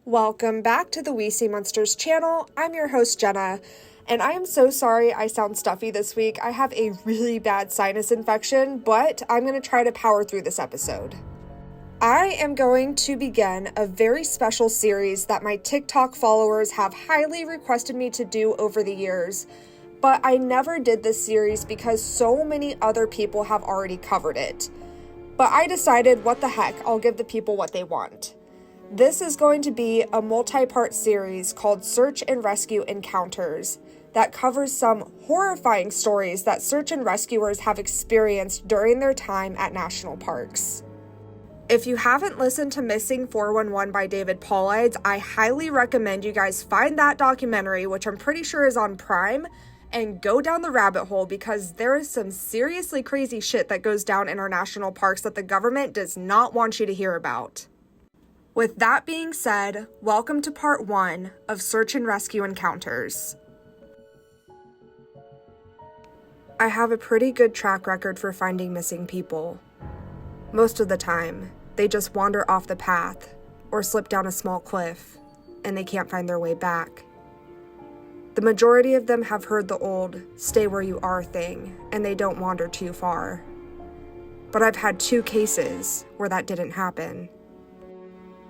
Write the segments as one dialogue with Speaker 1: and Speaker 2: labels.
Speaker 1: Welcome back to the We See Monsters channel. I'm your host, Jenna, and I am so sorry I sound stuffy this week. I have a really bad sinus infection, but I'm going to try to power through this episode. I am going to begin a very special series that my TikTok followers have highly requested me to do over the years, but I never did this series because so many other people have already covered it. But I decided, what the heck, I'll give the people what they want. This is going to be a multi-part series called Search and Rescue Encounters that covers some horrifying stories that search and rescuers have experienced during their time at national parks. If you haven't listened to Missing 411 by David Paulides, I highly recommend you guys find that documentary, which I'm pretty sure is on Prime, and go down the rabbit hole because there is some seriously crazy shit that goes down in our national parks that the government does not want you to hear about. With that being said, welcome to part 1 of Search and Rescue Encounters. I have a pretty good track record for finding missing people. Most of the time, they just wander off the path or slip down a small cliff, and they can't find their way back. The majority of them have heard the old "stay where you are" thing, and they don't wander too far. But I've had 2 cases where that didn't happen.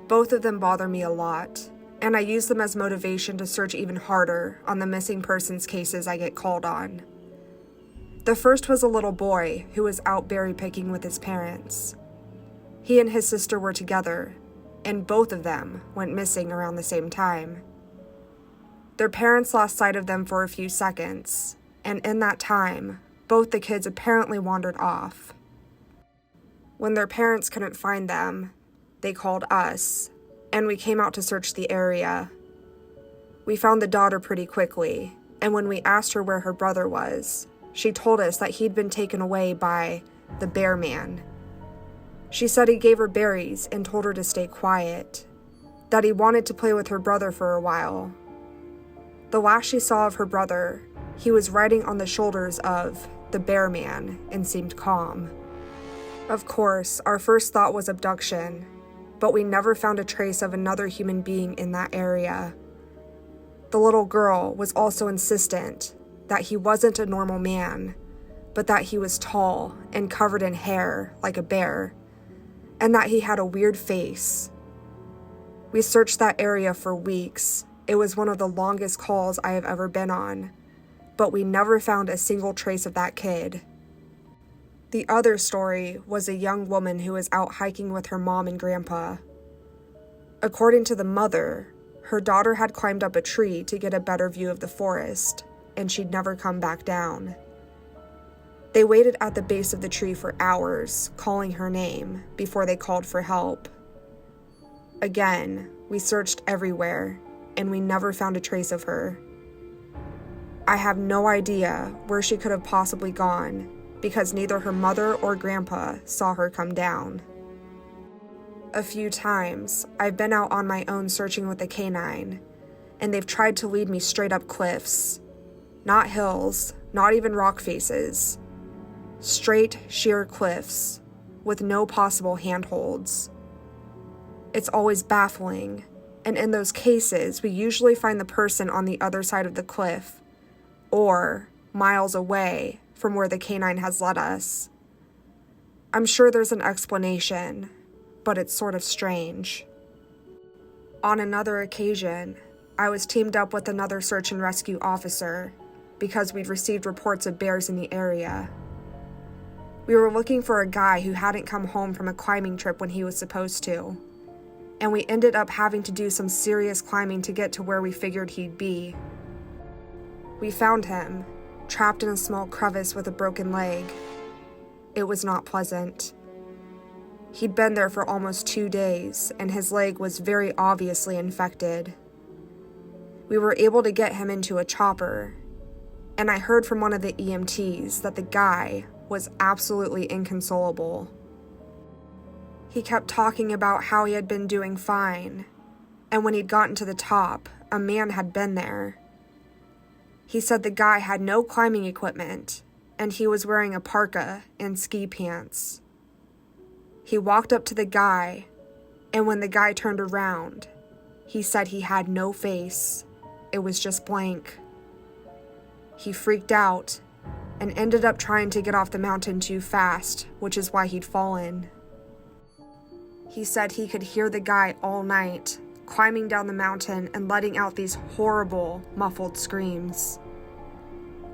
Speaker 1: Both of them bother me a lot, and I use them as motivation to search even harder on the missing persons cases I get called on. The first was a little boy who was out berry picking with his parents. He and his sister were together, and both of them went missing around the same time. Their parents lost sight of them for a few seconds, and in that time, both the kids apparently wandered off. When their parents couldn't find them, they called us, and we came out to search the area. We found the daughter pretty quickly, and when we asked her where her brother was, she told us that he'd been taken away by the bear man. She said he gave her berries and told her to stay quiet, that he wanted to play with her brother for a while. The last she saw of her brother, he was riding on the shoulders of the bear man and seemed calm. Of course, our first thought was abduction, but we never found a trace of another human being in that area. The little girl was also insistent that he wasn't a normal man, but that he was tall and covered in hair like a bear, and that he had a weird face. We searched that area for weeks. It was one of the longest calls I have ever been on, but we never found a single trace of that kid. The other story was a young woman who was out hiking with her mom and grandpa. According to the mother, her daughter had climbed up a tree to get a better view of the forest, and she'd never come back down. They waited at the base of the tree for hours, calling her name, before they called for help. Again, we searched everywhere, and we never found a trace of her. I have no idea where she could have possibly gone, because neither her mother or grandpa saw her come down. A few times, I've been out on my own searching with a canine, and they've tried to lead me straight up cliffs. Not hills, not even rock faces. Straight, sheer cliffs, with no possible handholds. It's always baffling, and in those cases, we usually find the person on the other side of the cliff, or miles away from where the canine has led us. I'm sure there's an explanation, but it's sort of strange. On another occasion, I was teamed up with another search and rescue officer because we'd received reports of bears in the area. We were looking for a guy who hadn't come home from a climbing trip when he was supposed to, and we ended up having to do some serious climbing to get to where we figured he'd be. We found him, trapped in a small crevice with a broken leg. It was not pleasant. He'd been there for almost 2 days, and his leg was very obviously infected. We were able to get him into a chopper, and I heard from one of the EMTs that the guy was absolutely inconsolable. He kept talking about how he had been doing fine, and when he'd gotten to the top, a man had been there. He said the guy had no climbing equipment, and he was wearing a parka and ski pants. He walked up to the guy, and when the guy turned around, He said he had no face. It was just blank. He freaked out and ended up trying to get off the mountain too fast, which is why he'd fallen. He said he could hear the guy all night, climbing down the mountain and letting out these horrible, muffled screams.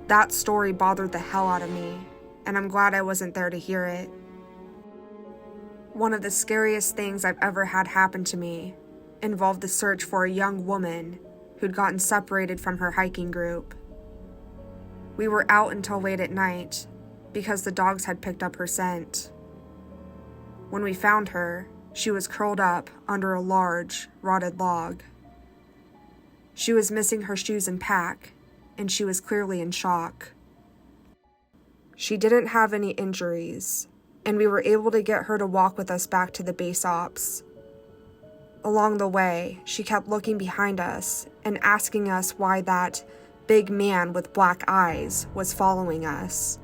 Speaker 1: That story bothered the hell out of me, and I'm glad I wasn't there to hear it. One of the scariest things I've ever had happen to me involved the search for a young woman who'd gotten separated from her hiking group. We were out until late at night because the dogs had picked up her scent. When we found her, she was curled up under a large, rotted log. She was missing her shoes and pack, and she was clearly in shock. She didn't have any injuries, and we were able to get her to walk with us back to the base ops. Along the way, she kept looking behind us and asking us why that big man with black eyes was following us.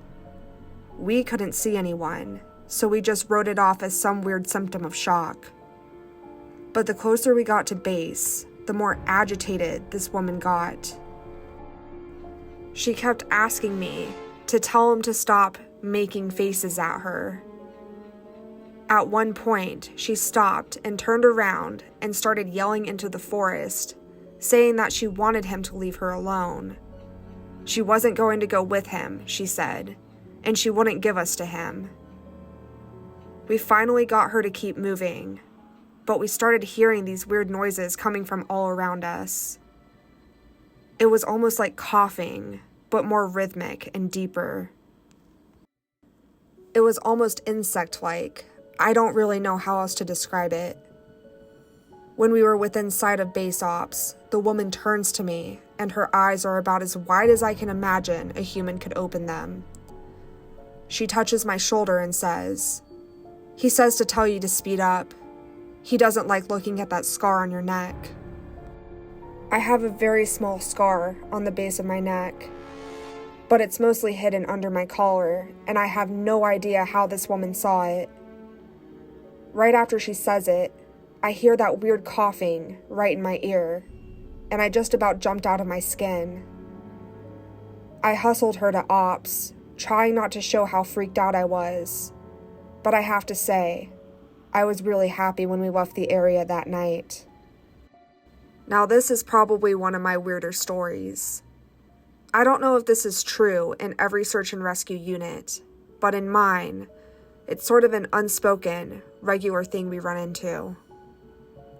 Speaker 1: We couldn't see anyone, so we just wrote it off as some weird symptom of shock. But the closer we got to base, the more agitated this woman got. She kept asking me to tell him to stop making faces at her. At one point, she stopped and turned around and started yelling into the forest, saying that she wanted him to leave her alone. She wasn't going to go with him, she said, and she wouldn't give us to him. We finally got her to keep moving, but we started hearing these weird noises coming from all around us. It was almost like coughing, but more rhythmic and deeper. It was almost insect-like. I don't really know how else to describe it. When we were within sight of base ops, the woman turns to me, and her eyes are about as wide as I can imagine a human could open them. She touches my shoulder and says, "He says to tell you to speed up. He doesn't like looking at that scar on your neck." I have a very small scar on the base of my neck, but it's mostly hidden under my collar, and I have no idea how this woman saw it. Right after she says it, I hear that weird coughing right in my ear, and I just about jumped out of my skin. I hustled her to ops, trying not to show how freaked out I was, but I have to say, I was really happy when we left the area that night. Now, this is probably one of my weirder stories. I don't know if this is true in every search and rescue unit, but in mine, it's sort of an unspoken, regular thing we run into.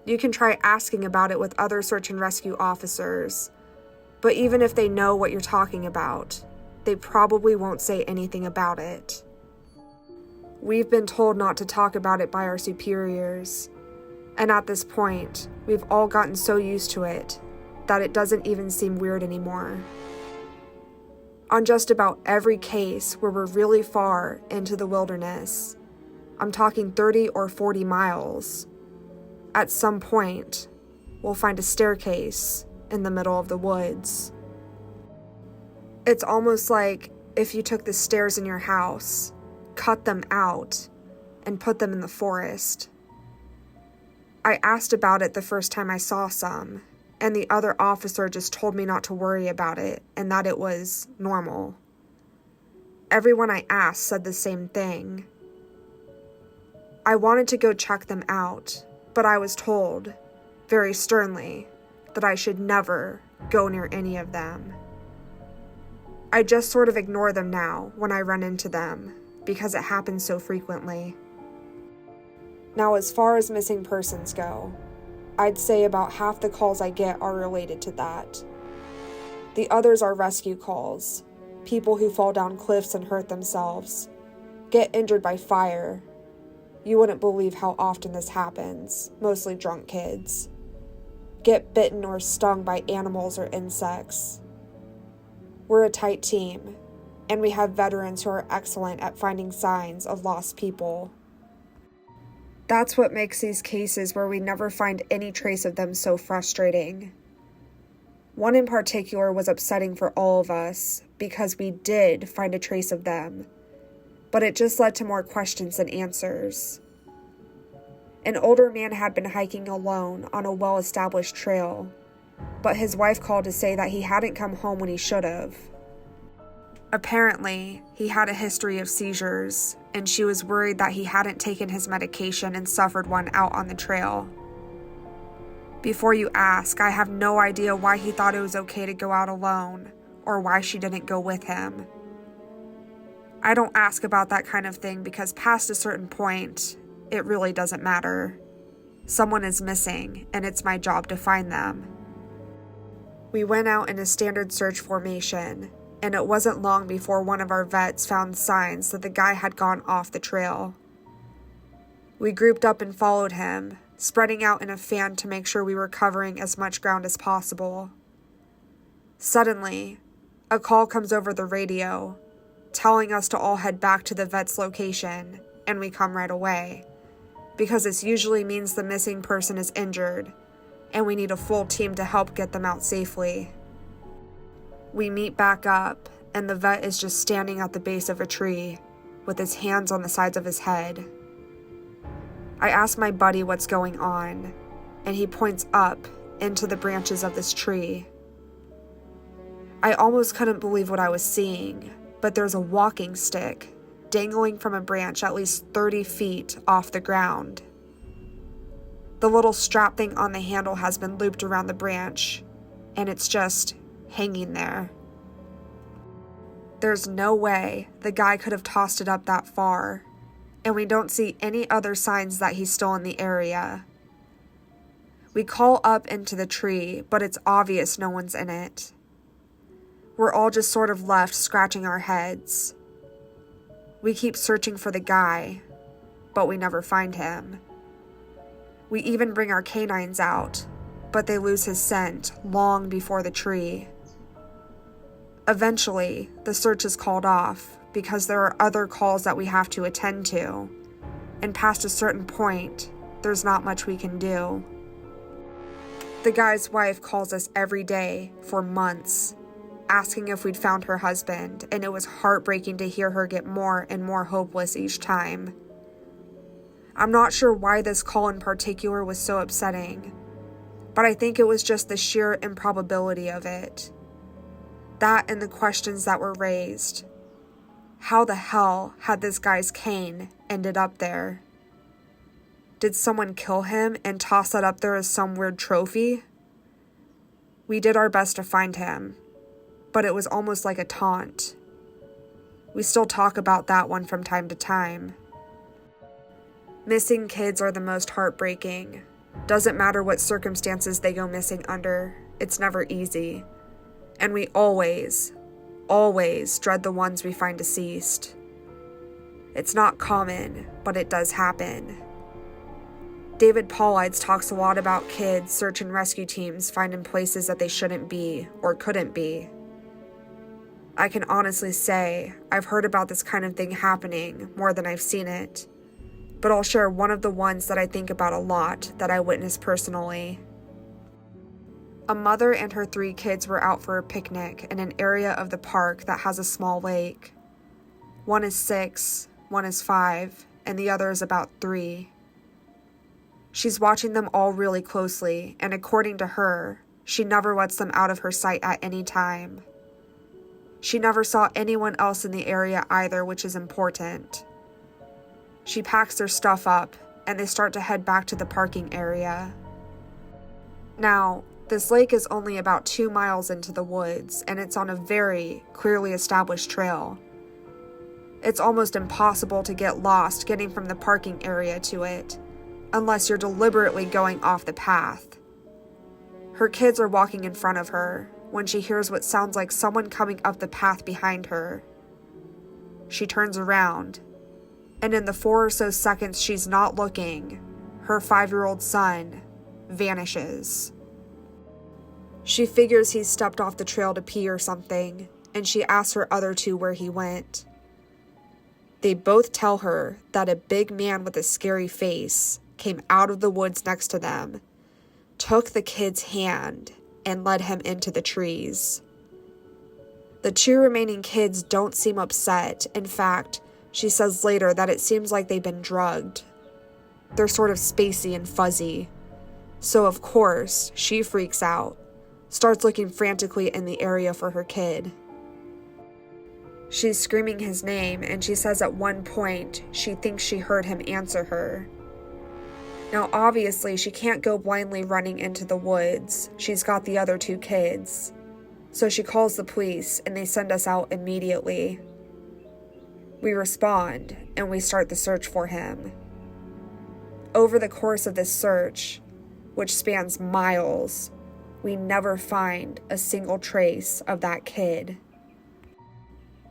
Speaker 1: You can try asking about it with other search and rescue officers, but even if they know what you're talking about, they probably won't say anything about it. We've been told not to talk about it by our superiors, and at this point, we've all gotten so used to it that it doesn't even seem weird anymore. On just about every case where we're really far into the wilderness, I'm talking 30 or 40 miles, at some point, we'll find a staircase in the middle of the woods. It's almost like if you took the stairs in your house, cut them out, and put them in the forest. I asked about it the first time I saw some, and the other officer just told me not to worry about it and that it was normal. Everyone I asked said the same thing. I wanted to go check them out, but I was told, very sternly, that I should never go near any of them. I just sort of ignore them now when I run into them, because it happens so frequently. Now, as far as missing persons go, I'd say about half the calls I get are related to that. The others are rescue calls, people who fall down cliffs and hurt themselves, get injured by fire. You wouldn't believe how often this happens, mostly drunk kids. Get bitten or stung by animals or insects. We're a tight team, and we have veterans who are excellent at finding signs of lost people. That's what makes these cases where we never find any trace of them so frustrating. One in particular was upsetting for all of us because we did find a trace of them, but it just led to more questions than answers. An older man had been hiking alone on a well-established trail, but his wife called to say that he hadn't come home when he should have. Apparently, he had a history of seizures, and she was worried that he hadn't taken his medication and suffered one out on the trail. Before you ask, I have no idea why he thought it was okay to go out alone, or why she didn't go with him. I don't ask about that kind of thing because past a certain point, it really doesn't matter. Someone is missing, and it's my job to find them. We went out in a standard search formation, and it wasn't long before one of our vets found signs that the guy had gone off the trail. We grouped up and followed him, spreading out in a fan to make sure we were covering as much ground as possible. Suddenly, a call comes over the radio, telling us to all head back to the vet's location, and we come right away, because this usually means the missing person is injured, and we need a full team to help get them out safely. We meet back up, and the vet is just standing at the base of a tree, with his hands on the sides of his head. I ask my buddy what's going on, and he points up into the branches of this tree. I almost couldn't believe what I was seeing, but there's a walking stick dangling from a branch at least 30 feet off the ground. The little strap thing on the handle has been looped around the branch, and it's just hanging there. There's no way the guy could have tossed it up that far, and we don't see any other signs that he's still in the area. We call up into the tree, but it's obvious no one's in it. We're all just sort of left scratching our heads. We keep searching for the guy, but we never find him. We even bring our canines out, but they lose his scent long before the tree. Eventually, the search is called off because there are other calls that we have to attend to, and past a certain point, there's not much we can do. The guy's wife calls us every day for months, asking if we'd found her husband, and it was heartbreaking to hear her get more and more hopeless each time. I'm not sure why this call in particular was so upsetting, but I think it was just the sheer improbability of it. That and the questions that were raised. How the hell had this guy's cane ended up there? Did someone kill him and toss that up there as some weird trophy? We did our best to find him, but it was almost like a taunt. We still talk about that one from time to time. Missing kids are the most heartbreaking. Doesn't matter what circumstances they go missing under, it's never easy. And we always dread the ones we find deceased. It's not common, but it does happen. David Paulides talks a lot about kids search and rescue teams finding places that they shouldn't be or couldn't be. I can honestly say I've heard about this kind of thing happening more than I've seen it, but I'll share one of the ones that I think about a lot that I witnessed personally. A mother and her 3 kids were out for a picnic in an area of the park that has a small lake. One is 6, one is 5, and the other is about 3. She's watching them all really closely, and according to her, she never lets them out of her sight at any time. She never saw anyone else in the area either, which is important. She packs their stuff up, and they start to head back to the parking area. Now, this lake is only about 2 miles into the woods, and it's on a very clearly established trail. It's almost impossible to get lost getting from the parking area to it, unless you're deliberately going off the path. Her kids are walking in front of her when she hears what sounds like someone coming up the path behind her. She turns around, and in the 4 or so seconds she's not looking, her 5-year-old son vanishes. She figures he's stepped off the trail to pee or something, and she asks her other 2 where he went. They both tell her that a big man with a scary face came out of the woods next to them, took the kid's hand, and led him into the trees. The 2 remaining kids don't seem upset. In fact, she says later that it seems like they've been drugged. They're sort of spacey and fuzzy. So of course, she freaks out, starts looking frantically in the area for her kid. She's screaming his name, and she says at one point she thinks she heard him answer her. Now obviously she can't go blindly running into the woods. She's got the other 2 kids. So she calls the police and they send us out immediately. We respond and we start the search for him. Over the course of this search, which spans miles, we never find a single trace of that kid.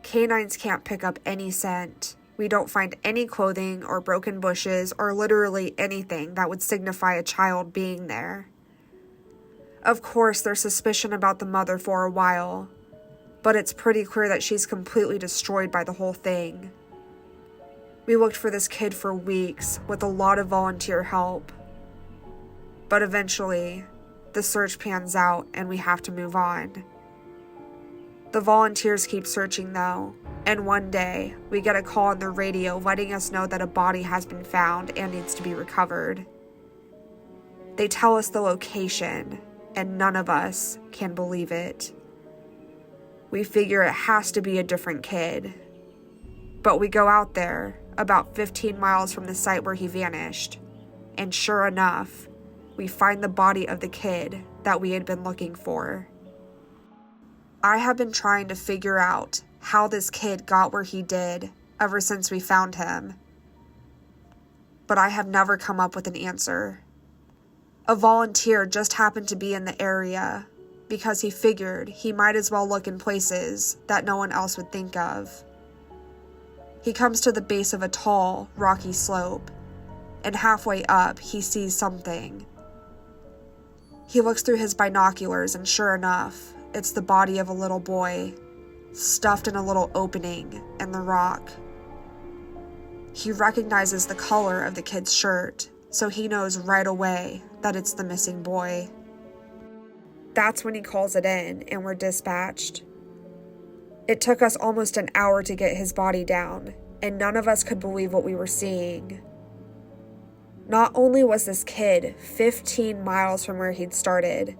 Speaker 1: Canines can't pick up any scent. We don't find any clothing or broken bushes or literally anything that would signify a child being there. Of course, there's suspicion about the mother for a while, but it's pretty clear that she's completely destroyed by the whole thing. We looked for this kid for weeks with a lot of volunteer help, but eventually, the search pans out and we have to move on. The volunteers keep searching though, and one day, we get a call on the radio letting us know that a body has been found and needs to be recovered. They tell us the location, and none of us can believe it. We figure it has to be a different kid. But we go out there, about 15 miles from the site where he vanished, and sure enough, we find the body of the kid that we had been looking for. I have been trying to figure out how this kid got where he did ever since we found him, but I have never come up with an answer. A volunteer just happened to be in the area because he figured he might as well look in places that no one else would think of. He comes to the base of a tall, rocky slope, and halfway up he sees something. He looks through his binoculars, and sure enough, it's the body of a little boy, stuffed in a little opening in the rock. He recognizes the color of the kid's shirt, so he knows right away that it's the missing boy. That's when he calls it in, and we're dispatched. It took us almost an hour to get his body down, and none of us could believe what we were seeing. Not only was this kid 15 miles from where he'd started,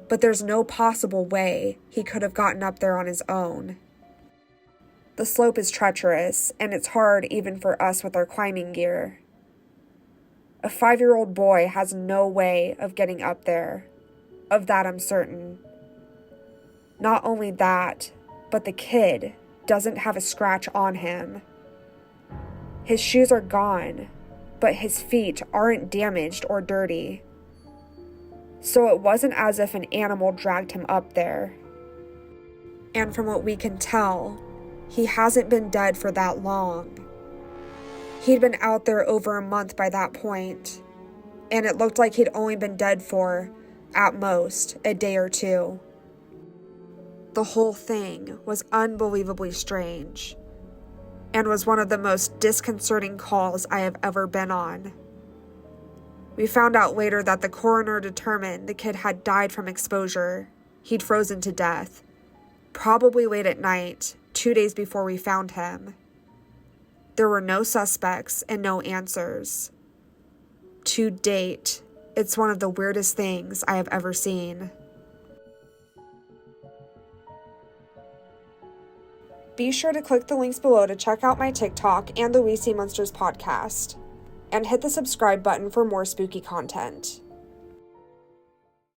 Speaker 1: but there's no possible way he could have gotten up there on his own. The slope is treacherous, and it's hard even for us with our climbing gear. A 5-year-old boy has no way of getting up there. Of that I'm certain. Not only that, but the kid doesn't have a scratch on him. His shoes are gone, but his feet aren't damaged or dirty. So it wasn't as if an animal dragged him up there. And from what we can tell, he hasn't been dead for that long. He'd been out there over a month by that point, and it looked like he'd only been dead for, at most, a day or 2. The whole thing was unbelievably strange, and was one of the most disconcerting calls I have ever been on. We found out later that the coroner determined the kid had died from exposure. He'd frozen to death, probably late at night, 2 days before we found him. There were no suspects and no answers. To date, it's one of the weirdest things I have ever seen. Be sure to click the links below to check out my TikTok and the We See Monsters podcast, and hit the subscribe button for more spooky content.